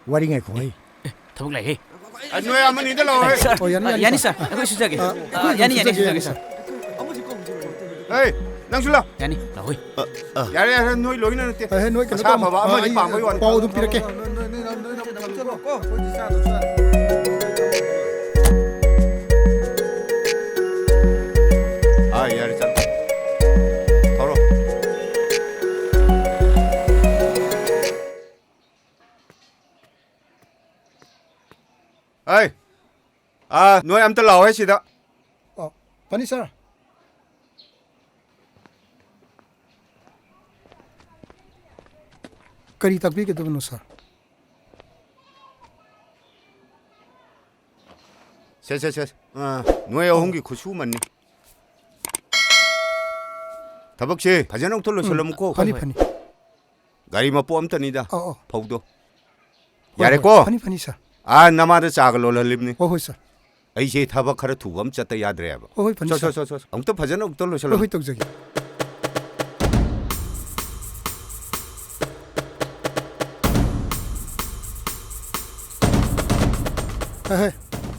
와링에 거의. 더욱 라이. 왜 아무니 들어? 야니 사. 그 수작이. 야니 수작이. 에이, 낭술라. 야니 라이. 야래 너희 로이는 때. 노이 그 사 봐봐. 아무리 빵 거기 파우 좀 피르게. 아, 야래 짠. 더러. 에이. 아, 너희 암들 나와 시다. 파니 sir. करी तक भी के दोनों sir 셋. 너의 홍기 고수만니. 다박씨 가자농 털로 설러먹고. 파니 가리마 뽀암떠니다. 파우도. 야래고. 파니 sir. 아, 나마드 작을 올릴립니. 오호 sir. 이제 타박하러 두 범쳤다 야드래봐. 오호 파니 sir. 저. 엉터 파자농 털로 설러. 오호 떡저기.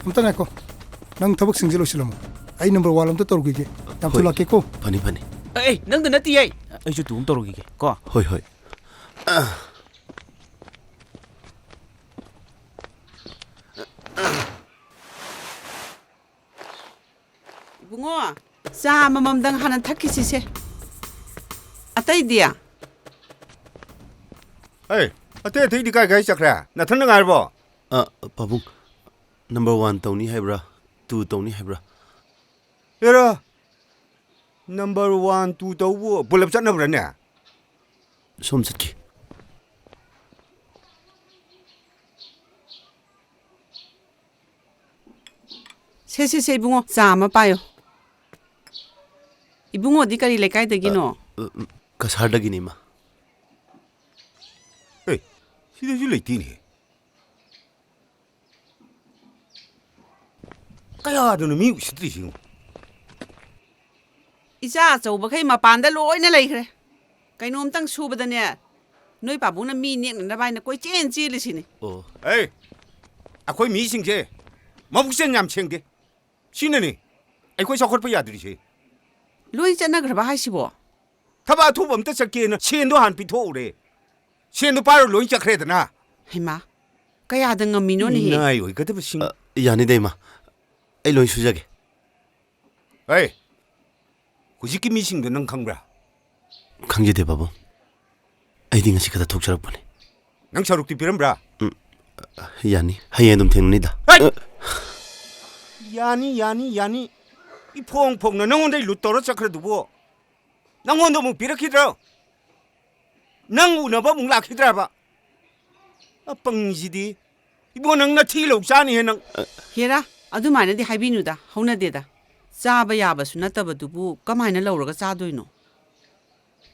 Umtang ako. Nang tabak singjelo silam. Ay number 1 am to torgige. Tam tula ke ko. Pani. 에이, 너도 나띠 에이. 저 두음 떨어기게. 거. Hoi. 붕어. 자, 맘맘당 하는 타키시세. 아따이디야. 에이, 어때 되게 가이 시작해. 나 듣는 거 알고. Pabung. Number 1 Tony Hebra. 2 Tony Hebra. 여라. 넘버 1, 2 도우 불럽 잖나 그러네. Somsatki. 세세세 붕어. 자, 아마 봐요. 이 붕어 어디까지 레까이 되기노? Kasardagini ma. 에이, 시대 줄래 있디니. 까야 너는 미국 시들이 지금. 이자 저버케 마판다 로이나 레이크레. 까이놈땅 수버다네. 너희 바보나 미니는 나바이나 거의 찐찌리시네. 에이, 거의 미싱제. 마북센 냠챙게. 신내니. 거의 저걸 봐 야들이지. 로이 짠나 그러바 하시보. 타바 투범 뜻적기에는 시엔도 한 비토우래. 시엔도 바로 로이자 그래드나. 해마. 까야든 미노니. 나요, 이거 더 싱. Yani de ma. Ay loin sujage. 에이, 고집기 미싱도 넌 강브라. Kangje de babo. Ay di nga si kada tokjarak bone. 난 저룩도 비름브라. Yani. Hayendum tengnida. 야니. 이 퐁퐁 너 혼자 일로 떨어져 그래도 뭐. 난 혼자 뭐 비렇히더라. 난 우나봐 뭉락히더라 봐. 뻥지디. 이거 넌나 티로 옥사니 해는. 헤라. ꯑꯗꯨꯃꯥꯏꯅꯗꯤ ꯍꯥꯏꯕꯤꯅꯨꯗ ꯍꯧꯅꯗꯦꯗ ꯆꯥꯕ ꯌꯥꯕꯁꯨ ꯅꯠꯇꯕꯗꯨꯕꯨ ꯀꯃꯥꯏꯅ ꯂꯧꯔꯒ ꯆꯥꯗꯣꯏꯅꯣ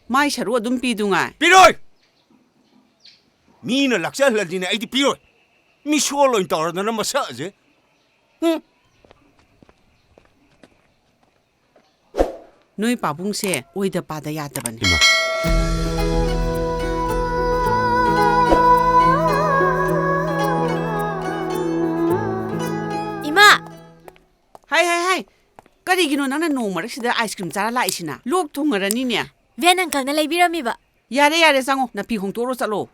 ꯃꯥꯏ ꯁꯔꯨ ꯑꯗꯨꯝ ꯄꯤꯗꯨꯉꯥꯏ ꯄꯤꯔꯣꯏ ꯃꯤꯅ ꯂꯥꯛꯆꯍꯜꯂꯗꯤꯅꯦ ꯑꯩꯗꯤ ꯄꯤꯔꯣꯏ ꯃꯤ ꯁꯣꯜ ꯑꯣꯏꯅ ꯇꯧꯔꯗꯅ ꯃꯁꯛꯑꯁꯦ ꯅꯣꯏ ꯄꯥꯕꯨꯡꯁꯦ ꯑꯣꯏꯗ ꯄꯥꯗ ꯌꯥꯗꯕꯅꯤ 하이 까리기노 나는 노머럭시다 아이스크림 짜라 라이시나 록 통하라니냐 ven uncle na leibiramiba. 야래 쌍호 나 비홍 도로 쌀로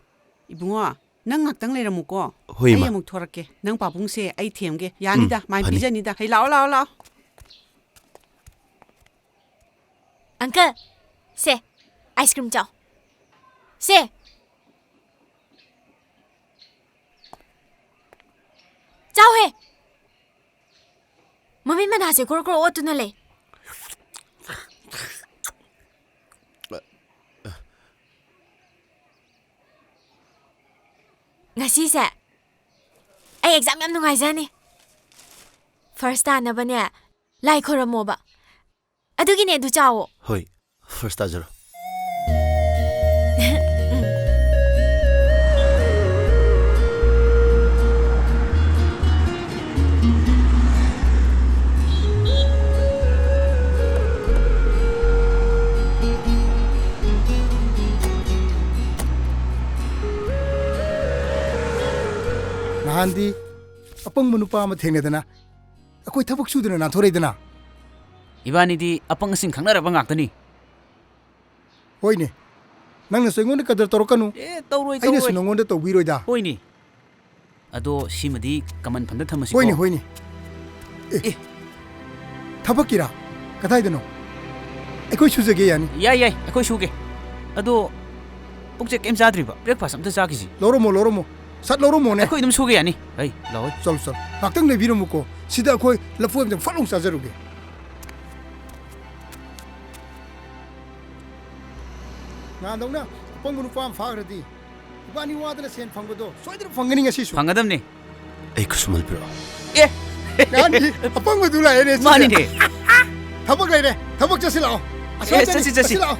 이붕아 năng ngaktang leiramuko Hoi ma. ai amuk thorake nang papungse ai themge yanida mai bijanida hei lao Uncle, se, ice cream chao. Se. Chao he. Mami mana se kor otu na le. Ngasi se. Ai exam yam nungaizani. First time na ba ne? Lai khoramo ba. Adugine du chao. Hoi, first ajara. ꯅꯍꯥꯟꯗꯤ ꯑꯄꯪꯕ ꯅꯨꯄꯥ ꯑꯃ ꯊꯦꯡꯅꯗꯅ ꯑꯩꯈꯣꯏ ꯊꯕꯛ ꯁꯨꯗꯅ ꯅꯥꯟꯊꯣꯔꯛꯏꯗꯅ 이반이디 아빵싱 강나라방 악더니. ꯍꯣꯏꯅꯦ ꯅꯪꯅꯁꯨ ꯑꯩꯉꯣꯟꯗ ꯀꯗꯔ ꯇꯧꯔꯛꯀꯅꯨ 에 떠로이 ꯑꯩꯅꯁꯨ 떠로이. ꯅꯉꯣꯟꯗ ꯇꯧꯕꯤꯔꯣꯏꯗ 호이니. 아도 시무디 까만 판다 탐마시고. ꯍꯣꯏꯅꯦ ꯍꯣꯏꯅꯦ ꯑꯦ ꯊꯕꯛꯀꯤꯔꯥ ꯀꯗꯥꯏꯗꯅꯣ ꯑꯩꯈꯣ이 ꯁꯨꯖꯒꯦ ꯌꯥꯅꯤ 야야이, 아코이 쇼게. 아도 복제 게임 자드리바. 브렉파스 아무튼 자기지. ꯂꯧꯔꯝꯃꯣ ꯂꯧꯔꯝꯃꯣ ꯁꯠ ꯂꯧꯔꯝꯃꯣꯅꯦ 아코이 놈 쇼게 아니. 에이, 라오이. ꯆꯠꯂꯣ ꯆꯠꯂꯣ ꯉꯥꯛꯇꯪ ꯂꯩꯕꯤꯔꯝꯃꯨꯀꯣ ꯁꯤꯗ ꯑꯩꯈꯣꯏ ꯂꯐꯨ ꯑꯃꯇꯪ ꯐꯠ ꯂꯥꯎ ꯆꯥꯖꯔꯨꯒꯦ ꯉꯥꯟꯗꯧꯅ ꯑꯄꯪꯕ ꯅꯨꯄꯥ ꯑꯃ ꯐꯥꯈ꯭ꯔꯗꯤ 이반이 와드나 센 ꯐꯪꯕꯗꯣ ꯁꯣꯏꯗꯅ ꯐꯪꯒꯅꯤ ꯉꯁꯤꯁꯨ 방가담니. ꯑꯩ ꯈꯨꯠꯁꯨꯃꯜ ꯄꯤꯔꯛꯑꯣ 예. ꯉꯍꯥꯟꯒꯤ ꯑꯄꯪꯕꯗꯨ ꯂꯥꯛꯑꯦꯅꯦ ꯁꯤꯗ. 마니네. ꯊꯕꯛ ꯂꯩꯔꯦ ꯊꯕꯛ ꯆꯠꯁꯤ ꯂꯥꯛꯑꯣ 예, 자시. ꯂꯥꯛꯑꯣ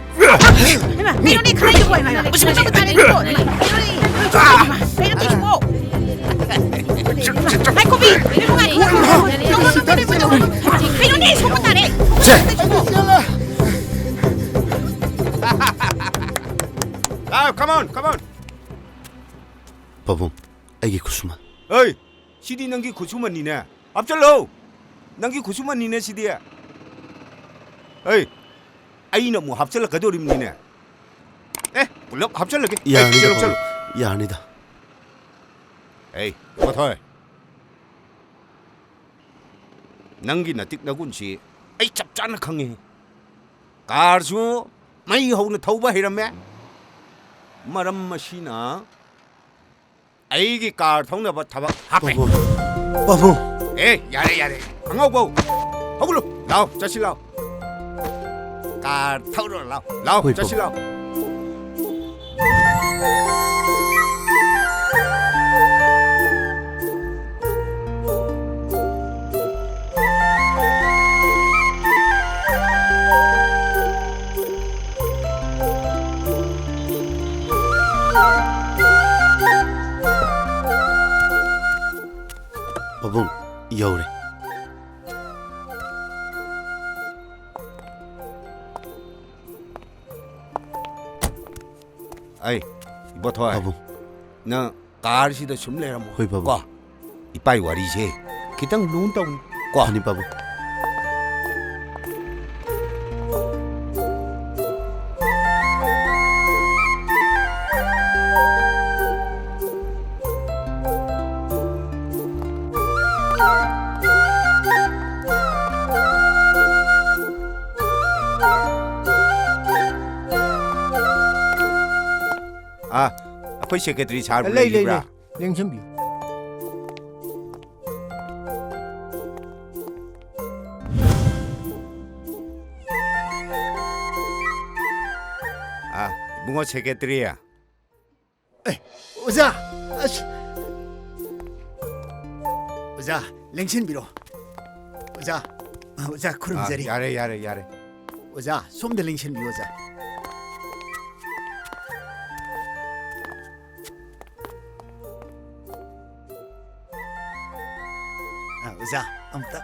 메론이 가라고 해. 무슨 소리 하는 거? 메론이 주고. 아이코비, 메론이 소문나네. 아, come on. ꯄꯥꯕꯨꯡ ꯑꯩꯒꯤ ꯈꯨꯠꯁꯨꯃꯜ 어이, 시디 ನಂ기 구수만 니네. 앞절로. ನಂ기 구수만 니네 시디야. 어이, 아이는 뭐 합절로 가도림 니네. 에, 불러 합절로게. ꯌꯥꯅꯤꯗ ꯄꯥꯕꯨꯡ ꯌꯥꯅꯤ다 에이, 버터. ನಂ기 나틱 나군시. 에이, 짭짤나 강해. 가르수 마이 하우는 타우바 해라매. 마람 마시나. 아이기 कार 타우나바 타바 하페. ꯄꯥꯕꯨꯡ 에, 야래. 강하고. 하불로. 라오, 자실 라오. कार 타우러 라오, 호이, 자실 라오. ꯄꯥꯕꯨꯡ ꯌꯧꯔꯦ 아이, 버터. ꯄꯥꯕꯨꯡ 나 가르시다 숨래라 뭐. 호이, 바보. 과. 이빠이 와리세. 기당 눈다운. 과. 아니 ꯄꯥꯕꯨꯡ 아, 아빠이 새끼들이 잘 레이 불리기라. 냉천비 아, 뭉어 새끼들이야. 오자 아씨 오자 냉천비로 오자 오자 아, 구름자리 야래. 오자 솜대 냉천비 오자 오자 아무따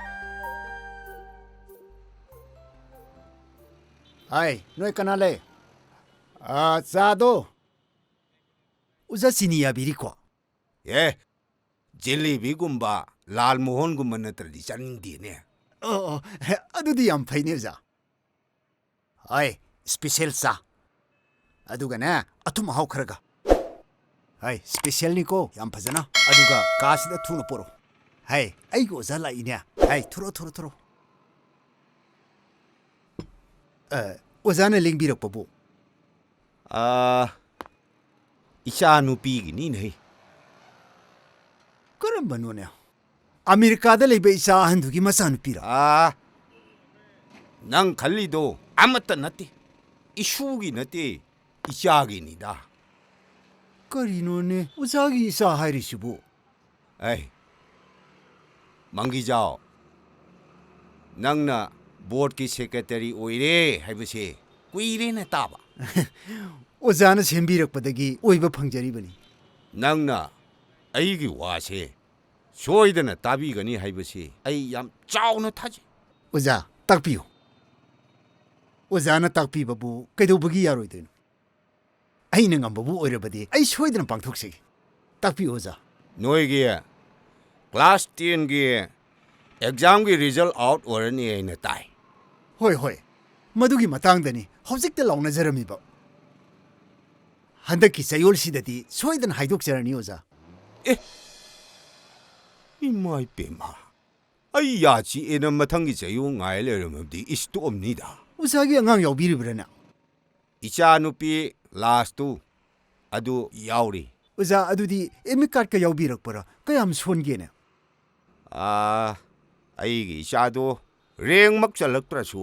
아이 너희 까나래 아 자도 오자 시니야 비리코 예. 젤리비군바 랄모혼군만 너들이 짠디네. ꯑꯗꯨꯗꯤ ꯌꯥꯝ ꯐꯩꯅꯦ ꯑꯣꯖꯥ ꯍꯣꯏ ꯁ꯭ꯄꯦꯁꯦꯜ ꯆꯥ ꯑꯗꯨꯒꯅꯦ ꯑꯊꯨꯝ ꯑꯍꯥꯎ ꯈꯔꯒ ꯍꯣꯏ ꯁ꯭ꯄꯦꯁꯦꯜꯅꯤꯀꯣ ꯌꯥꯝ ꯐꯖꯅ ꯑꯗꯨꯒ ꯀꯥꯁꯤꯗ ꯊꯨꯅ ꯄꯣꯔꯣ ꯍꯥꯏ ꯑꯩꯒꯤ ꯑꯣꯖꯥ ꯂꯥꯛꯏꯅꯦ ꯍꯥꯏ ꯊꯨꯔꯣ ꯑꯣꯖꯥꯅ ꯂꯦꯡꯕꯤꯔꯛꯄꯕꯨ 아, 이샤 누비기니네. ꯀꯔꯝꯕꯅꯣꯅꯦ 아메리카다 레이베 이사 한두기 마사누피라 아, 난 갈리도 아무것도 났디. 이 슈기 났디. 이샤기니다. 까리노네 오자기 이사 하이리시부 에이, 망기자오. 낭나 보드기 세크레터리 오이레 하이버시 꾸이레네 따바. 오자는 셈비력바닥이 오이바 펑저리버니 낭나 아이기 와세 소이드나 따비거니 하이버시 아이 얌 짜오나 타지. 오자 딱비요 오자나 딱비바부 그래도버기 야로이드는 아이는 안바부 오이러바디 아이 소이드는 방톡세기 딱비 오자 너에게 ꯀ꯭ꯂꯥꯁ 10ꯒꯤ ꯑꯦꯛꯖꯥꯝꯒꯤ ꯔꯤꯖꯜ ꯑꯥꯎꯠ ꯑꯣꯏꯔꯅꯤ ꯑꯩꯅ ꯇꯥꯏ ꯍꯣꯏ ꯍꯣꯏ ꯃꯗꯨꯒꯤ ꯃꯇꯥꯡꯗꯅꯤ ꯍꯧꯖꯤꯛꯇ ꯂꯥꯎꯅꯖꯔꯝꯃꯤꯕ ꯍꯟꯗꯛꯀꯤ ꯆꯌꯣꯜꯁꯤꯗꯗꯤ ꯁꯣꯏꯗꯅ ꯍꯥꯏꯗꯣꯛꯆꯔꯅꯤ ꯑꯣꯖꯥ ꯏꯃꯥ ꯏꯄꯦꯝꯃ ꯑꯩ ꯌꯥ ꯆꯤꯛꯑꯦꯅ ꯃꯊꯪꯒꯤ ꯆꯌꯣꯜ ꯉꯥꯏ ꯂꯩꯔꯝꯃꯕꯗꯤ ꯏꯁꯇꯣꯛꯑꯝꯅꯤꯗ ꯑꯣꯖꯥꯒꯤ ꯑꯉꯥꯡ ꯌꯥꯎꯕꯤꯔꯤꯕ꯭ꯔꯥꯅ ꯏꯆꯥꯅꯨꯄꯤ ꯂꯥꯁꯇꯨ ꯑꯗꯨ ꯌꯥꯎꯔꯤ ꯑꯣꯖꯥ ꯑꯗꯨꯗꯤ ꯑꯦꯗꯃꯤꯠ ꯀꯥꯔꯗꯀ ꯌꯥꯎꯕꯤꯔꯛꯄꯔꯥ ꯀꯌꯥꯝ ꯁꯣꯟꯒꯦꯅꯦ ꯑꯩꯒꯤ ꯏꯆꯥꯗꯣ ꯔꯦꯡꯃꯛ ꯆꯜꯂꯛꯇ꯭ꯔꯁꯨ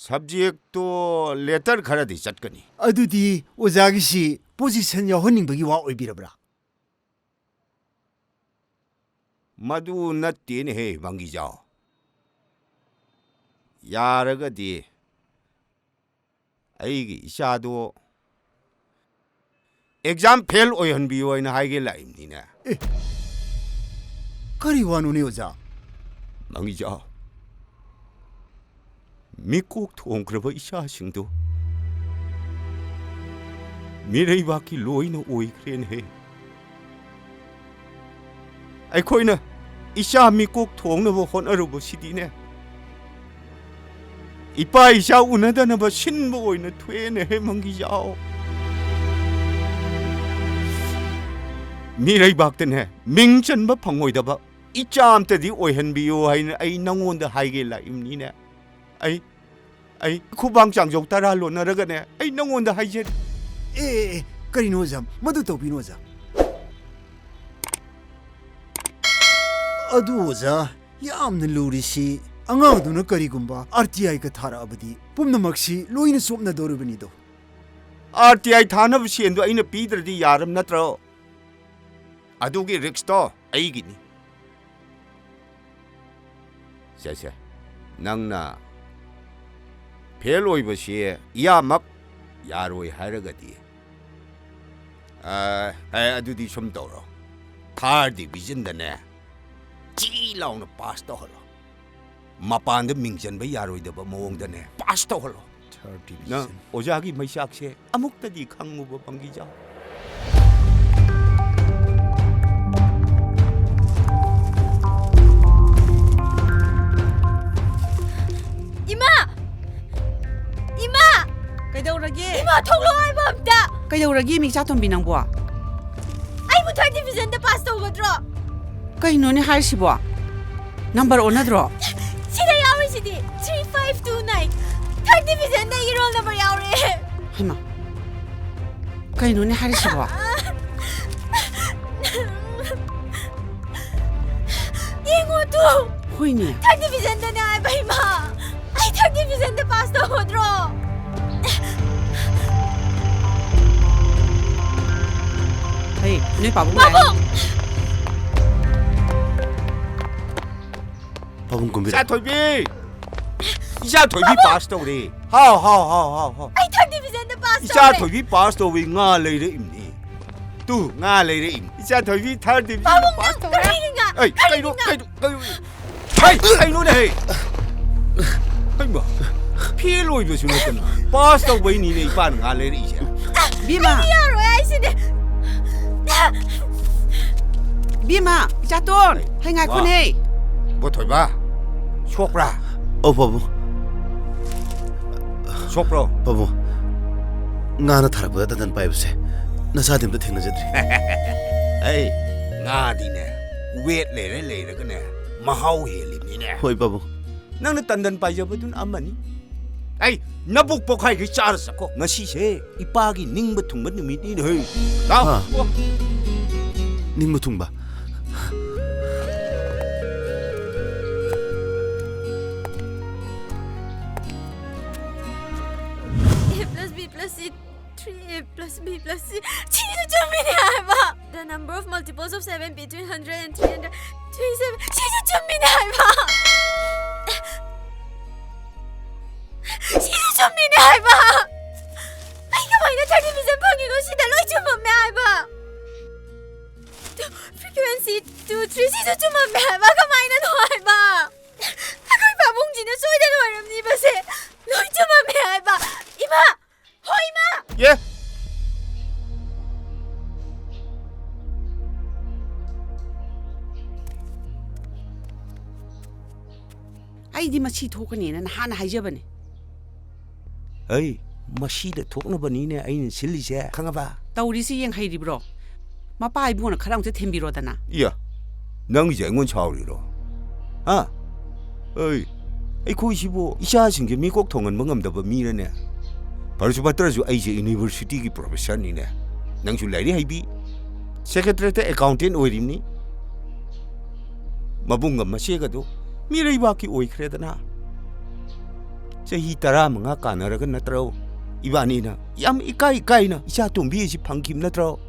ꯁꯕꯖꯦꯛꯇꯣ ꯂꯦꯇꯔ ꯈꯔꯗꯤ ꯆꯠꯀꯅꯤ ꯑꯗꯨꯗꯤ ꯑꯣꯖꯥꯒꯤꯁꯤ ꯄꯣꯖꯤꯁꯟ ꯌꯥꯎꯍꯟꯅꯤꯡꯕꯒꯤ ꯋꯥ ꯑꯣꯏꯕꯤꯔꯕ꯭ꯔꯥ ꯃꯗꯨ ꯅꯠꯇꯦꯅꯦꯍꯦ ꯃꯪꯒꯤꯖꯥꯎ ꯌꯥꯔꯒꯗꯤ ꯑꯩꯒꯤ ꯏꯆꯥꯗꯣ ꯑꯦꯛꯖꯥꯝ ꯐꯦꯜ ꯑꯣꯏꯍꯟꯕꯤꯌꯣ ꯍꯥꯏꯅ ꯍꯥꯏꯒꯦ ꯂꯥꯛꯏꯕꯅꯤꯅꯦ ꯀꯔꯤ ꯋꯥꯅꯣꯅꯦ ꯑꯣꯖꯥ ꯃꯪꯒꯤꯖꯥꯎ ꯃꯤꯀꯣꯛ ꯊꯣꯡꯈ꯭ꯔꯕ ꯏꯆꯥꯁꯤꯡꯗꯣ ꯃꯤꯔꯩꯕꯥꯛꯀꯤ ꯂꯣꯏꯅ ꯑꯣꯏꯈ꯭ꯔꯦꯅꯦꯍꯦ ꯑꯩꯈꯣꯏꯅ ꯏꯆꯥ ꯃꯤꯀꯣꯛ ꯊꯣꯡꯅꯕ ꯍꯣꯠꯅꯔꯨꯕꯁꯤꯗꯤꯅꯦ ꯏꯄꯥ ꯏꯆꯥ ꯎꯅꯗꯅꯕ ꯁꯤꯟꯕ ꯑꯣꯏꯅ ꯊꯣꯛꯑꯦꯅꯦꯍꯦ ꯃꯪꯒꯤꯖꯥꯎ ꯃꯤꯔꯩꯕꯥꯛꯇꯅꯦ ꯃꯤꯡ ꯆꯟꯕ ꯐꯪꯉꯣꯏꯗꯕ ꯏꯆꯥ ꯑꯝꯇꯗꯤ ꯑꯣꯏꯍꯟꯕꯤꯌꯣ ꯍꯥꯏꯅ ꯑꯩ ꯅꯪꯉꯣꯟꯗ ꯍꯥꯏꯒꯦ ꯂꯥꯛꯏꯕꯅꯤꯅꯦ ꯑꯩ ꯈꯨꯕꯥꯡ ꯆꯥꯡꯖꯧ 10 ꯂꯣꯟꯅꯔꯒꯅꯦ ꯑꯩ ꯅꯪꯉꯣꯟꯗ ꯍꯥꯏꯖꯔꯤ ꯀꯔꯤꯅꯣ ꯑꯣꯖꯥ ꯃꯗꯨ ꯇꯧꯕꯤꯅꯣ ꯑꯣꯖꯥ ꯑꯗꯨ ꯑꯣꯖꯥ ꯌꯥꯝꯅ ꯂꯨꯔꯤꯁꯤ ꯑꯉꯥꯡꯗꯨꯅ ꯀꯔꯤꯒꯨꯝꯕ RTIꯒ ꯊꯥꯔꯛꯑꯕꯗꯤ ꯄꯨꯝꯅꯃꯛꯁꯤ ꯂꯣꯏꯅ ꯆꯣꯞꯅꯗꯧꯔꯤꯕꯅꯤꯗꯣ RTI ꯊꯥꯅꯕ ꯁꯦꯟꯗꯣ ꯑꯩꯅ ꯄꯤꯗ꯭ꯔꯗꯤ ꯌꯥꯔꯝ ꯅꯠꯇ꯭ꯔꯣ ꯑꯗꯨꯒꯤ ꯔꯤꯛꯁꯇꯣ ꯑꯩꯒꯤꯅꯤ ꯁꯦ ꯅꯪꯅ ꯐꯦꯜ ꯑꯣꯏꯕꯁꯤ ꯏꯌꯥꯃꯛ ꯌꯥꯔꯣꯏ ꯍꯥꯏꯔꯒꯗꯤ ꯑꯗꯨꯗꯤ ꯁꯨꯝ ꯇꯧꯔꯣ 3rd divisionꯗꯅꯦ ꯆꯤ ꯂꯥꯎꯅ ꯄꯥꯁ ꯇꯧꯍꯜꯂꯣ ꯃꯄꯥꯟꯗ ꯃꯤꯡ ꯆꯟꯕ ꯌꯥꯔꯣꯏꯗꯕ ꯃꯑꯣꯡꯗꯅꯦ ꯄꯥꯁ ꯇꯧꯍꯜꯂꯣ ꯅꯪ ꯑꯣꯖꯥꯒꯤ ꯃꯩꯆꯥꯛꯁꯦ ꯑꯃꯨꯛꯇꯗꯤ ꯈꯪꯉꯨꯕ ꯃꯪꯒꯤꯖꯥꯎ 이마! ꯀꯩꯗꯧꯔꯒꯦ 이마 통로 알바 없다! ꯀꯩꯗꯧꯔꯒꯦ ꯃꯤꯆꯥꯇꯣꯝꯕꯤ ꯅꯪꯕꯣ 아이고 3rd divisionꯗ pass ꯇꯧꯒꯗ꯭ꯔꯣ? ꯀꯩꯅꯣꯅꯦ ꯍꯥꯏꯔꯤꯁꯤꯕꯣ ꯅꯝꯕꯔ ꯑꯣꯟꯅꯗ꯭ꯔꯣ 시대 야오시디 3529 3rd divisionꯗ 이 roll number 야오래 ꯍꯩꯃꯥ ꯀꯩꯅꯣꯅꯦ ꯍꯥꯏꯔꯤꯁꯤꯕꯣ 이모도 ꯍꯣꯏꯅꯦ 3rd divisionꯗꯅꯦ 알바 이마 아이 3rd divisionꯗ passꯇꯧꯒꯗ꯭ꯔꯣ? ꯍꯩ ꯅꯣꯏ ꯄꯥꯕꯨꯡ ꯄꯥꯕꯨꯡ! ꯄꯥꯕꯨꯡ ꯀꯨꯝꯕꯤꯔ 이자 토이비 pass tꯧꯔꯦ 하우 아이 3rd divisionꯗ pass 이자ꯇꯧꯔꯦ 토이비 pass tꯧ위 ꯉꯥ ꯂꯩꯔꯦ 임니 ꯇꯨ ꯉꯥ ꯂꯩꯔꯦ 임 이자 토이비 3rd division ꯄꯥꯕꯨꯡ pass ꯅꯪ tꯧꯔꯦ ꯀꯔꯤꯒꯤꯅ? 에이ꯀꯩꯅꯣꯅꯦ ꯍꯩꯃꯥ ꯐꯦꯜ ꯑꯣꯏꯕꯁꯨ ꯅꯠꯇꯅ pass ꯇꯧꯕꯩꯅꯤꯅꯦ ꯏꯄꯥꯅ ꯉꯥ ꯂꯩꯔꯛꯏꯁꯦ ꯕꯤꯃꯥ 야로야 아이시디 ꯕꯤꯃꯥ ꯏꯆꯥꯇꯣꯟ ꯍꯩ ꯉꯥꯏꯈꯣꯅꯦ 뭐 토이바 ꯁꯣꯛꯄ꯭ꯔꯥ ꯄꯥꯕꯨꯡ ꯁꯣꯛꯄ꯭ꯔꯣ ꯄꯥꯕꯨꯡ ꯉꯥꯅ ꯊꯥꯔꯛꯄꯗ ꯇꯟꯇꯟ ꯄꯥꯏꯕꯁꯦ ꯅꯁꯥꯗꯤ ꯑꯝꯇ ꯊꯦꯡꯅꯖꯗ꯭ꯔꯤ ꯑꯩ ꯉꯥꯗꯤꯅꯦ ꯋꯦꯠ ꯂꯩꯔꯒꯅꯦ ꯃꯍꯥꯎ ꯍꯦꯜꯂꯤꯕꯅꯤꯅꯦ ꯍꯣꯏ ꯄꯥꯕꯨꯡ ꯅꯪꯅ ꯇꯟꯗꯟ ꯄꯥꯏꯖꯕꯗꯨꯅ ꯑꯃꯅꯤ ꯑꯩ ꯅꯕꯨꯛ ꯄꯣꯈꯥꯏꯈꯩ ꯆꯥꯔ ꯆꯠꯀꯣ ꯉꯁꯤꯁꯦ ꯏꯄꯥꯒꯤ ꯅꯤꯡꯕ ꯊꯨꯡꯕ ꯅꯨꯃꯤꯠꯅꯤꯅꯦ ꯍꯦ ꯂꯥꯎ ꯅꯤꯡꯕ ꯊꯨꯡꯕ A plus B plus C 3A plus B plus C 치즈 좀비네 알바 The number of multiples of 7 between 100 and 327 치즈 좀비네 알바 치즈 좀비네 알바 아이가 마이너 3rd division 방이고 시대 로이 좀 몸매 알바 frequency 2 3 치즈 좀 몸매 알바가 마이너 너 알바 아거이 바봉지는 소이대로 어렵니 바세 로이 좀 몸매 알바 이마 호이마 예 ꯑꯩꯗꯤ ꯃꯁꯤ ꯊꯣꯛꯀꯅꯤꯅ ꯅꯍꯥꯟꯅ ꯍꯥꯏꯖꯕꯅꯦ ꯑꯩ ꯃꯁꯤꯗ ꯊꯣꯛꯅꯕꯅꯤꯅꯦ ꯑꯩꯅ ꯁꯤꯜꯂꯤꯁꯦ ꯈꯪꯉꯕ ꯇꯧꯔꯤꯁꯤ ꯌꯦꯡꯍꯩꯔꯤꯕ꯭ꯔꯣ ꯃꯄꯥ ꯏꯕꯨꯡꯅ ꯈꯔ ꯑꯃꯨꯛꯇ ꯊꯦꯝꯕꯤꯔꯣꯗꯅ ꯏꯌꯥ ꯅꯪꯒꯤꯁꯦ ꯑꯩꯉꯣꯟ ꯁꯥꯎꯔꯤꯔꯣ ꯍꯥ ꯑꯩꯈꯣꯏꯁꯤꯕꯨ ꯏꯆꯥꯁꯤꯡꯁꯦ ꯃꯤꯀꯣꯛ ꯊꯣꯡꯍꯟꯕ ꯉꯝꯗꯕ ꯃꯤꯔꯅꯦ ꯐꯔꯁꯨ ꯐꯠꯇ꯭ꯔꯁꯨ ꯑꯩꯁꯦ ꯌꯨꯅꯤꯚꯔꯁꯤꯇꯤꯒꯤ ꯄ꯭ꯔꯣꯐꯦꯁꯔꯅꯤꯅꯦ ꯅꯪꯁꯨ ꯂꯥꯏꯔꯤꯛ ꯍꯩꯕꯤ ꯁꯦꯀ꯭ꯔꯦꯇꯔꯤꯌꯦꯠꯇ ꯑꯦꯀꯥꯎꯟꯇꯦꯟ ꯑꯣꯏꯔꯤꯕꯅꯤ ꯃꯕꯨꯡꯒ ꯃꯆꯦꯒꯗꯣ ꯃꯤꯔꯩꯕꯥꯛꯀꯤ ꯑꯣꯏꯈ꯭ꯔꯦꯗꯅ ꯆꯍꯤ 15 ꯀꯥꯟꯅꯔꯒ ꯅꯠꯇ꯭ꯔꯣ 이반이나 얌 이까이까이나 이자 동비지 방김 나트로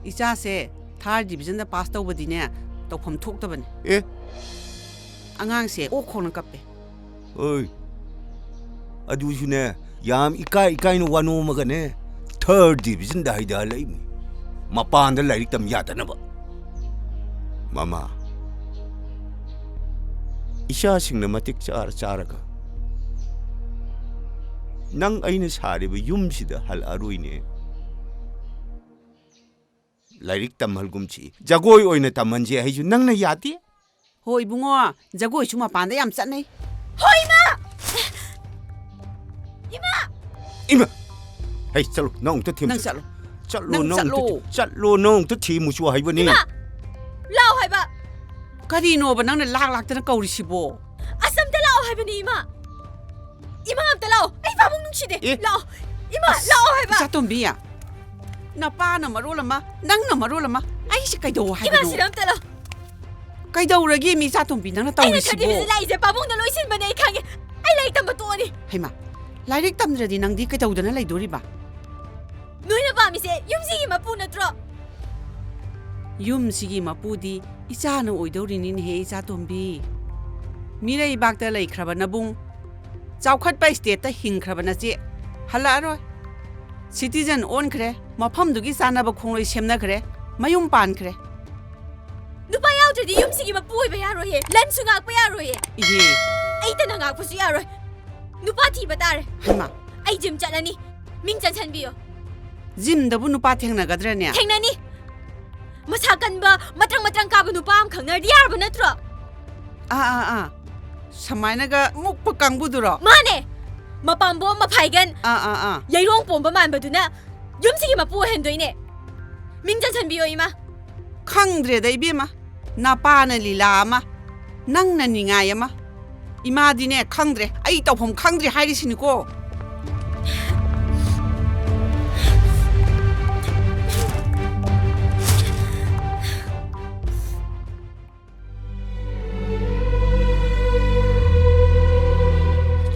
이자세 third division다 pass tꯧꯕꯗꯤꯅꯦ ꯇꯧꯐꯝ ꯊꯣꯛꯇꯕꯅꯦ 예 ꯑꯉꯥꯡꯁꯦ ꯑꯣꯛꯈꯣꯡꯅ ꯀꯞꯄꯦ 어이 아두슈네 얌 이까이까이는 와노마가네 third division다 하이다 레임니 마빠한들 라이릭 담 야다나 봐 마마 이샤식나 마틱 짜라가 ꯅꯪ ꯑꯩꯅ ꯁꯥꯔꯤꯕ ꯌꯨꯝꯁꯤꯗ ꯍꯜꯂꯛꯑꯔꯣꯏꯅꯦ ꯂꯥꯏꯔꯤꯛ ꯇꯝꯍꯜꯒꯨꯝꯁꯤ ꯖꯒꯣꯏ ꯑꯣꯏꯅ ꯇꯝꯍꯟꯁꯦ ꯍꯥꯏꯁꯨ ꯅꯪꯅ ꯌꯥꯗꯦ ꯍꯣꯏ ꯏꯕꯨꯡꯉꯣ ꯖꯒꯣꯏꯁꯨ ꯃꯄꯥꯟꯗ ꯌꯥꯝ ꯆꯠꯅꯩ ꯍꯣꯏ ꯏꯃꯥ 이마 헤이 ꯆꯠꯂꯣ ꯅꯪ ꯑꯝꯇ ꯊꯤꯃꯨ ꯅꯪ ꯆꯠꯂꯣ ꯆꯠꯂꯣ ꯅꯪ ꯑꯝꯇ ꯊꯤꯃꯨꯁꯨ ꯍꯥꯏꯕꯅꯤ 이마 ꯂꯥꯎ ꯍꯥꯏꯕ ꯀꯔꯤꯅꯣꯕ ꯅꯪꯅ ꯂꯥꯛꯇꯅ ꯀꯧꯔꯤꯁꯤꯕꯣ ꯑꯁꯝꯇ ꯂꯥꯎ ꯍꯥꯏꯕꯅꯤ 이마 ꯑꯝꯇ ꯂꯥꯎ ꯑꯩ ꯄꯥꯕꯨꯡ ꯅꯨꯡꯁꯤꯗꯦ ꯂꯥꯎ 이마 ꯂꯥꯎ ꯍꯥꯏꯕ ꯏꯆꯥꯇꯣꯝꯕꯤ ꯅꯄꯥꯅ ꯃꯔꯣꯜ ꯑꯃ ꯅꯪꯅ ꯃꯔꯣꯜ ꯑꯃ ꯑꯩꯁꯦ ꯀꯩꯗꯧ ꯍꯥꯏꯕꯅꯣ 이마 시름 ꯇꯂꯣ ꯀꯩꯗꯧꯔꯒꯦ ꯃꯤ ꯏꯆꯥꯇꯣꯝꯕꯤ ꯅꯪꯅ ꯇꯧꯔꯤꯁꯤꯕꯣ ꯑꯩꯅ ꯂꯥꯏꯁꯦ ꯄꯥꯕꯨꯡꯅ ꯂꯣꯏꯁꯤꯟꯕꯅꯦ ꯑꯩ ꯈꯪꯉꯦ ꯑꯩ ꯂꯥꯏꯔꯤꯛ ꯇꯝꯕ ꯇꯣꯛꯑꯅꯤ ꯍꯩꯃꯥ ꯂꯥꯏꯔꯤꯛ ꯇꯝꯗ꯭ꯔꯗꯤ ꯅꯪꯗꯤ ꯀꯩꯗꯧꯗꯅ ꯂꯩꯗꯣꯔꯤꯕ ꯅꯣꯏꯅ ꯄꯥꯝꯃꯤꯁꯦ ꯌꯨꯝꯁꯤꯒꯤ ꯃꯄꯨ ꯅꯠꯇ꯭ꯔꯣ ꯌꯨꯝꯁꯤꯒꯤ ꯃꯄꯨꯗꯤ ꯏꯆꯥꯅ ꯑꯣꯏꯗꯧꯔꯤꯅꯤꯅꯦꯍꯦ ꯏꯆꯥꯇꯣꯝꯕꯤ ꯃꯤꯔꯩꯕꯥꯛꯇ ꯂꯩꯈ꯭ꯔꯕ ꯅꯕꯨꯡ ꯆꯥꯎꯈꯠꯄ ꯏꯁꯇꯦꯠꯇ ꯍꯤꯡꯈ꯭ꯔꯕ ꯅꯆꯦ ꯍꯜꯂꯛꯑꯔꯣꯏ ꯁꯤꯇꯤꯖꯟ ꯑꯣꯟꯈ꯭ꯔꯦ ꯃꯐꯝꯗꯨꯒꯤ ꯆꯥꯟꯅꯕ ꯈꯣꯡꯂꯣꯏ ꯁꯦꯝꯅꯈ꯭ꯔꯦ ꯃꯌꯨꯝ ꯄꯥꯟꯈ꯭ꯔꯦ 누파 야우드디 юм식이 막 부어야 야로해 렌수 ꯉꯥꯛꯄ 야로해 이게 ꯑꯩꯇꯅ ꯉꯥꯛꯄꯁꯨ ꯌꯥꯔꯣꯏ 누파 ꯊꯤꯕ ꯇꯥꯔꯦ ꯍꯩꯃꯥ ꯑꯩ ꯖꯤꯝ ꯆꯠꯂꯅꯤ ꯃꯤꯡ ꯆꯟꯁꯟꯕꯤꯌꯣ ꯖꯤꯝꯗꯕꯨ ꯅꯨꯄꯥ ꯊꯦꯡꯅꯒꯗ꯭ꯔꯅꯦ ꯊꯦꯡꯅꯅꯤ ꯃꯁꯥ ꯀꯟꯕ ꯃꯇ꯭ꯔꯪ ꯀꯥꯕ ꯅꯨꯄꯥ ꯑꯃ ꯈꯪꯅꯔꯗꯤ ꯌꯥꯔꯕ ꯅꯠꯇ꯭ꯔꯣ ꯁꯃꯥꯏꯅꯒ ꯃꯨꯛꯄ ꯀꯥꯡꯕꯨꯗꯨꯔꯣ ꯃꯥꯅꯦ ꯃꯄꯥꯝꯕꯣꯝ ꯃꯐꯥꯏꯒꯟ ꯌꯩꯔꯣꯡ ꯄꯣꯝꯕ ꯃꯥꯟꯕꯗꯨꯅ ꯌꯨꯝꯁꯤꯒꯤ ꯃꯄꯨ ꯑꯣꯏꯍꯟꯗꯣꯏꯅꯦ ꯃꯤꯡ ꯆꯟꯁꯟꯕꯤꯌꯣ ꯏꯃꯥ ꯈꯪꯗ꯭ꯔꯦꯗ ꯏꯕꯦꯝꯃ ꯅꯄꯥꯅ ꯂꯤꯂꯥ ꯑꯃ ꯅꯪꯅ ꯅꯤꯡꯉꯥꯏ ꯑꯃ 이마디네 ꯈꯪꯗ꯭ꯔꯦ ꯑꯩ ꯇꯧꯐꯝ ꯈꯪꯗ꯭ꯔꯦ ꯍꯥꯏꯔꯤꯁꯤꯅꯤꯀꯣ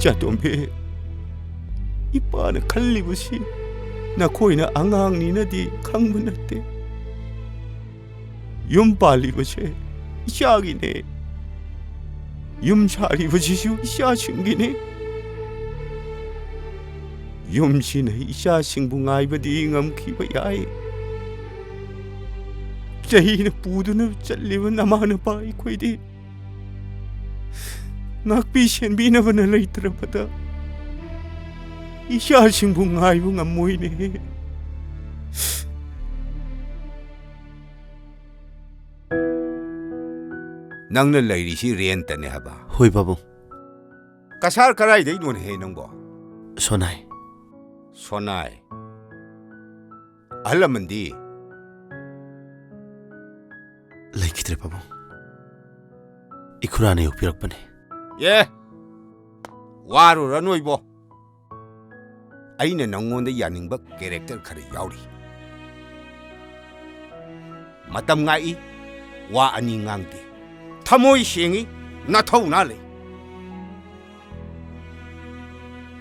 ꯆꯥꯇꯣꯝꯕꯤ 이빠는 칼리부시 나코이나 앙앙니나디 강문났대 윤발리부시 이샤기네 윤샤리부시슈 이샤싱기네 윤시네 이샤싱붕아이버디 잉엄키바야이 자이나 부두는 짤리면 나마는 바이코이디 ꯉꯥꯛꯄꯤ ꯁꯦꯟꯕꯤꯅꯕꯅ ꯂꯩꯇ꯭ꯔꯕꯗ ꯏꯆꯥꯁꯤꯡꯕꯨ ꯉꯥꯏꯕ ꯉꯝꯃꯣꯏꯅꯦ ꯅꯪꯅ ꯂꯩꯔꯤꯁꯤ ꯔꯦꯟꯇꯅꯦ ꯍꯥꯏꯕ ꯍꯣꯏ ꯄꯥꯕꯨꯡ ꯀꯁꯥꯔ ꯀꯔꯥꯏꯗꯩꯅꯣꯅꯦꯍꯦ ꯅꯪꯕꯣ ꯁꯣꯅꯥꯏ ꯁꯣꯅꯥꯏ ꯑꯍꯜ ꯂꯃꯟꯗꯤ ꯂꯩꯈꯤꯗ꯭ꯔꯦ ꯄꯥꯕꯨꯡ ꯏꯈꯨꯔꯥꯅ ꯌꯣꯛꯄꯤꯔꯛꯄꯅꯦ 예 와루라 노이보 ꯑꯩꯅ ꯅꯪꯉꯣꯟꯗ ꯌꯥꯅꯤꯡꯕ ꯀꯦꯔꯦꯛꯇꯔ ꯈꯔ ꯌꯥꯎꯔꯤ ꯃꯇꯝ ꯉꯥꯛꯏ ꯋꯥ ꯑꯅꯤ ꯉꯥꯡꯗꯦ ꯊꯃꯣꯏ ꯁꯦꯡꯏ ꯅꯊꯧꯅꯥ ꯂꯩ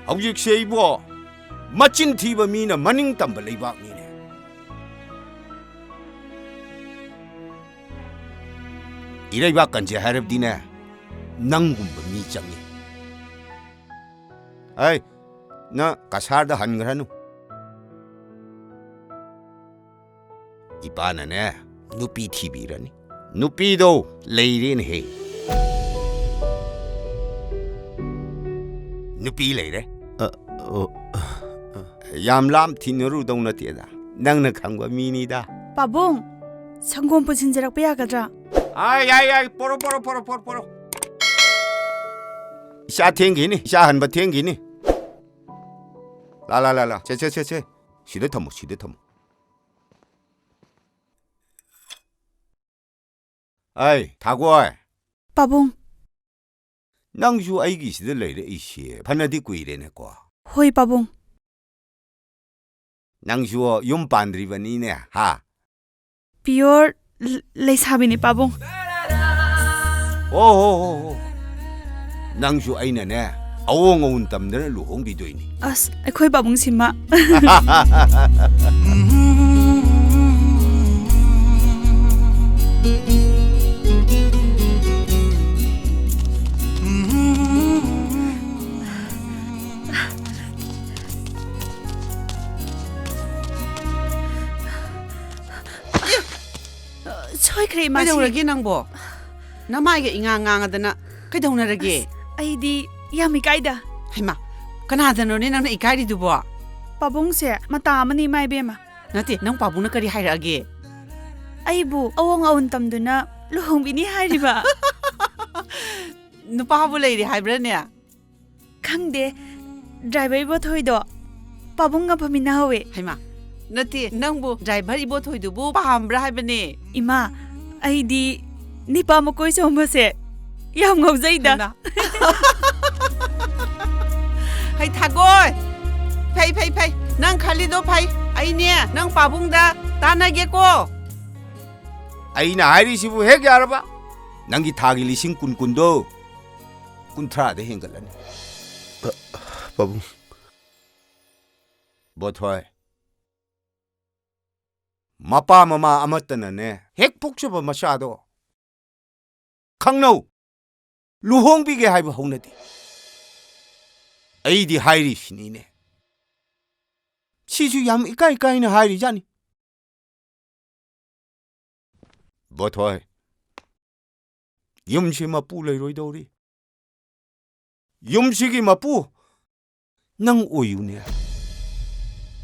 ꯍꯧꯖꯤꯛꯁꯦ 이보 ꯃꯆꯤꯟ ꯊꯤꯕ ꯃꯤꯅ ꯃꯅꯤꯡ ꯇꯝꯕ ꯂꯩꯕꯥꯛꯅꯤꯅꯦ 이래ꯏꯕꯥꯛ ꯀꯟꯖꯦ ꯍꯥꯏꯔꯕꯗꯤꯅꯦ ꯅꯪꯒꯨꯝꯕ ꯃꯤ ꯆꯪꯏ ꯑꯩ ꯅ ꯀꯁꯥꯔꯗ ꯍꯟꯈ꯭ꯔꯅꯨ 이빠ꯅꯅꯦ ꯅꯨꯄꯤ ꯊꯤꯕꯤꯔꯅꯤ ꯅꯨꯄꯤꯗꯣ ꯂꯩꯔꯦꯅꯦꯍꯦ ꯅꯨꯄꯤ ꯂꯩꯔꯦ ꯌꯥꯝ ꯂꯥꯝ ꯊꯤꯅꯔꯨꯗꯧ ꯅꯠꯇꯦꯗ ꯅꯪꯅ ꯈꯪꯕ ꯃꯤꯅꯤꯗ ꯄꯥꯕꯨꯡ ꯁꯪꯒꯣꯝ ꯄꯨꯟꯁꯤꯟꯖꯔꯛꯄ ꯌꯥꯒꯗ꯭ꯔꯥ 야야 뽀로 샤 탱기니 샤 한바 탱기니 라라라라 제 시대 탐모 아이 다고이 빠봉, 낭주 아이기 시대 레이레 이시 반나디 꾸이레네 거 호이 빠봉. 낭주어 용 반드리바니네 하 Pure 레이사비니 빠봉. 오오오 낭주 아이나네 아웅아웅 땀들은 루홍비도이니 아스, 아이코이 빠봉 심마. Choi kre ma ꯀꯩꯗꯧꯔꯒꯦ ꯅꯪꯕꯣ ꯅꯃꯥꯏꯒ ꯏꯉꯥꯡ ꯉꯥꯡꯉꯗꯅ ꯀꯩꯗꯧꯅꯔꯒꯦ Aidi yami kaida. ꯍꯩꯃꯥ ꯀꯅꯥꯗꯅꯣꯅꯦ ꯅꯪꯅ ꯏꯀꯥꯏꯔꯤꯗꯨꯕꯣ Pabong se mata amani mai bema. ꯅꯠꯇꯦ ꯅꯪ ꯄꯥꯕꯨꯡꯅ ꯀꯔꯤ ꯍꯥꯏꯔꯛꯑꯒꯦ Aibu awong awon tamduna luhongbini hairiba. ꯅꯨꯄꯥꯕꯨ ꯂꯩꯔꯤ ꯍꯥꯏꯕ꯭ꯔꯥꯅꯦ Khangde driver ibo thoido. Pabong nga pamina hawe. ꯍꯩꯃꯥ ꯅꯠꯇꯦ ꯅꯪꯕꯨ ꯗ꯭ꯔꯥꯏꯚꯔ ꯏꯕꯣꯊꯣꯏꯗꯨꯕꯨ ꯄꯥꯝꯕ꯭ꯔꯥ ꯍꯥꯏꯕꯅꯦ Ima aidi nipa makoi chombase. Yam ngauzaida. ꯍꯩꯃꯥ ꯍꯩ ꯊꯥꯒꯣꯏ ꯐꯩ ꯅꯪ ꯈꯜꯂꯤꯗꯣ ꯐꯩ ꯑꯩꯅꯦ ꯅꯪ ꯄꯥꯕꯨꯡꯗ ꯇꯥꯟꯅꯒꯦꯀꯣ 아이나 아이리시부 해게 알아봐 낭기 타기 리싱 꾼꾼도 꾼트라데 행글라네 빠봉. 뭐토이 마빠 마마 아무뜨나네 핵 복잡어 마샤도 강노 루홍비게 하이브 홍네디 에이디 하이리시니네 시주 얌 이까이까이는 하이리자니 뭐토이 염시 마뿌 레이로이도리 염식이 마뿌 낭 오유네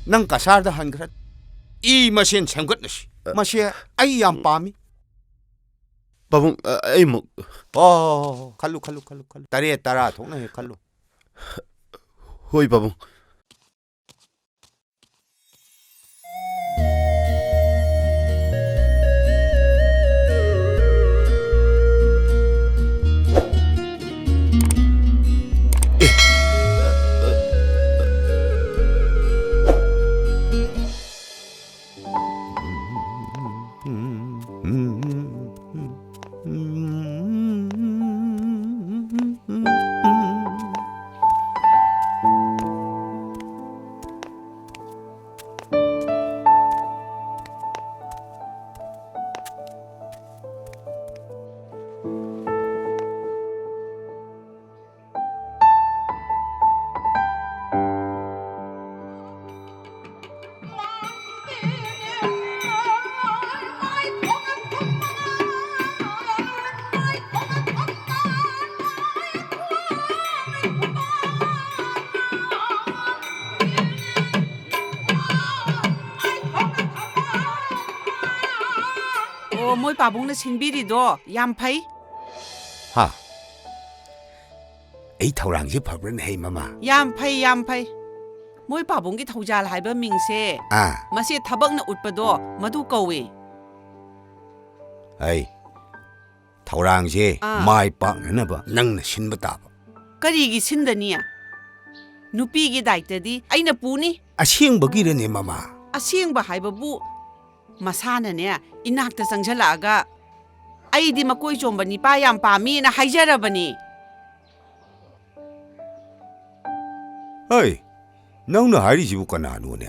낭 가사르다 한그릇 이 마신 참것나시 마시에 아이 안 빠미 빠봉, 에이 뭐 칼루 다리에 따라 동네에 칼루 호이 빠봉. ꯑꯣ ꯃꯣꯏ ꯄꯥꯕꯨꯡꯅ ꯁꯤꯟꯕꯤꯔꯤꯗꯣ ꯌꯥꯝ ꯐꯩ 하 에이 타오랑지 퍼브는 헤이 마마 ꯌꯥꯝ ꯐꯩ ꯃꯣꯏ ꯄꯥꯕꯨꯡꯒꯤ ꯊꯧꯖꯥꯜ ꯍꯥꯏꯕ ꯃꯤꯡꯁꯦ 아 ꯃꯁꯤ ꯊꯕꯛꯅ ꯎꯠꯄꯗꯣ ꯃꯗꯨ ꯀꯧꯏ 에이 타오랑지 아. 마이 빵하나봐 낭나 신바 따봐 ꯀꯔꯤꯒꯤ ꯁꯤꯟꯗꯅꯤ ꯅꯨꯄꯤꯒꯤ ꯗꯥꯏꯇꯗꯤ ꯑꯩꯅ ꯄꯨꯅꯤ 아시행버기르네 마마 ꯑꯁꯦꯡꯕ ꯍꯥꯏꯕꯕу ꯃꯁꯥꯅꯅꯦ ꯏꯅꯥꯛꯇ ꯆꯪꯁꯤꯜꯂꯛꯑꯒ ꯑꯩꯗꯤ ꯃꯀꯣꯏ ꯆꯣꯝꯕ ꯅꯤꯄꯥ ꯌꯥꯝ ꯄꯥꯝꯃꯤꯅ ꯍꯥꯏꯖꯔꯕꯅꯤ 에이 낭나 하이리시부 까나누네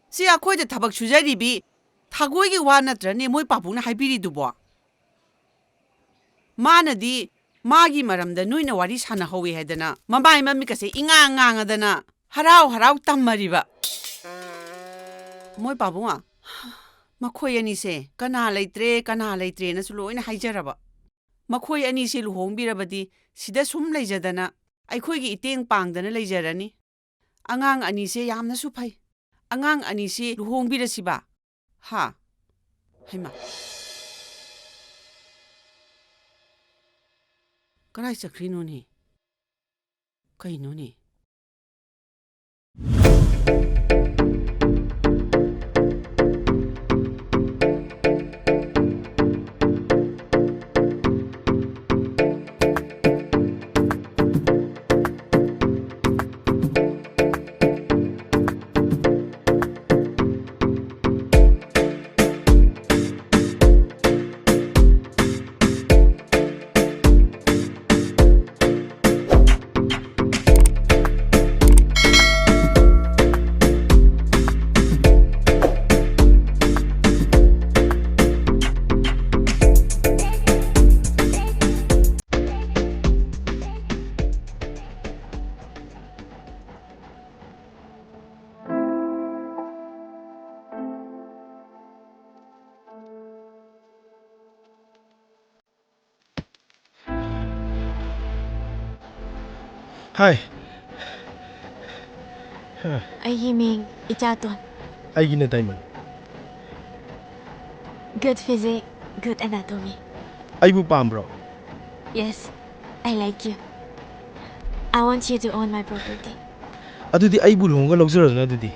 ꯁꯤ ꯑꯩꯈꯣꯏꯗ ꯊꯕꯛ ꯁꯨꯖꯔꯤꯕꯤ ꯊꯥꯒꯣꯏꯒꯤ ꯋꯥ ꯅꯠꯇ꯭ꯔꯅꯦ ꯃꯣꯏ ꯄꯥꯕꯨꯡꯅ ꯍꯥꯏꯕꯤꯔꯤꯗꯨꯕꯣ ꯃꯥꯅꯗꯤ ꯃꯥꯒꯤ ꯃꯔꯝꯗ ꯅꯣꯏꯅ ꯋꯥꯔꯤ ꯁꯥꯟꯅꯍꯧꯋꯤ ꯍꯥꯏꯗꯅ ꯃꯃꯥꯏ ꯃꯃꯤꯠꯀꯁꯦ ꯏꯉꯥꯡ ꯉꯥꯡꯉꯗꯅ ꯍꯔꯥꯎ ꯇꯝꯃꯔꯤꯕ ꯃꯣꯏ ꯄꯥꯕꯨꯡ ꯃꯈꯣꯏ ꯑꯅꯤꯁꯦ ꯀꯅꯥ ꯂꯩꯇ꯭ꯔꯦꯅꯁꯨ ꯂꯣꯏꯅ ꯍꯥꯏꯖꯔꯕ ꯃꯈꯣꯏ ꯑꯅꯤꯁꯦ ꯂꯨꯍꯣꯡꯕꯤꯔꯕꯗꯤ ꯁꯤꯗ ꯁꯨꯝ ꯂꯩꯖꯗꯅ ꯑꯩꯈꯣꯏꯒꯤ ꯏꯇꯦꯡ ꯄꯥꯡꯗꯅ ꯂꯩꯖꯔꯅꯤ ꯑꯉꯥꯡ ꯑꯅꯤꯁꯦ ꯌꯥꯝꯅꯁꯨ ꯐꯩ ꯑꯉꯥꯡ ꯑꯅꯤꯁꯤ ꯂꯨꯍꯣꯡꯕꯤꯔꯁꯤꯕ ꯍꯥ ꯍꯩꯃꯥ ꯀꯔꯥꯏ ꯆꯠꯈ꯭ꯔꯤꯅꯣꯅꯦ ꯀꯩꯅꯣꯅꯦ Hi. ꯑꯩꯒꯤ ꯃꯤꯡ ꯏꯆꯥꯇꯣꯟ. ꯑꯩꯒꯤꯅ Diamond. Good physics, good anatomy. ꯑꯩꯕꯨ ꯄꯥꯝꯕ꯭ꯔꯣ? Yes, I like you. I want you to own my property. ꯑꯗꯨꯗꯤ ꯑꯩꯕꯨ ꯂꯨꯍꯣꯡꯒ ꯂꯧꯖꯔꯣꯗꯅ ꯑꯗꯨꯗꯤ.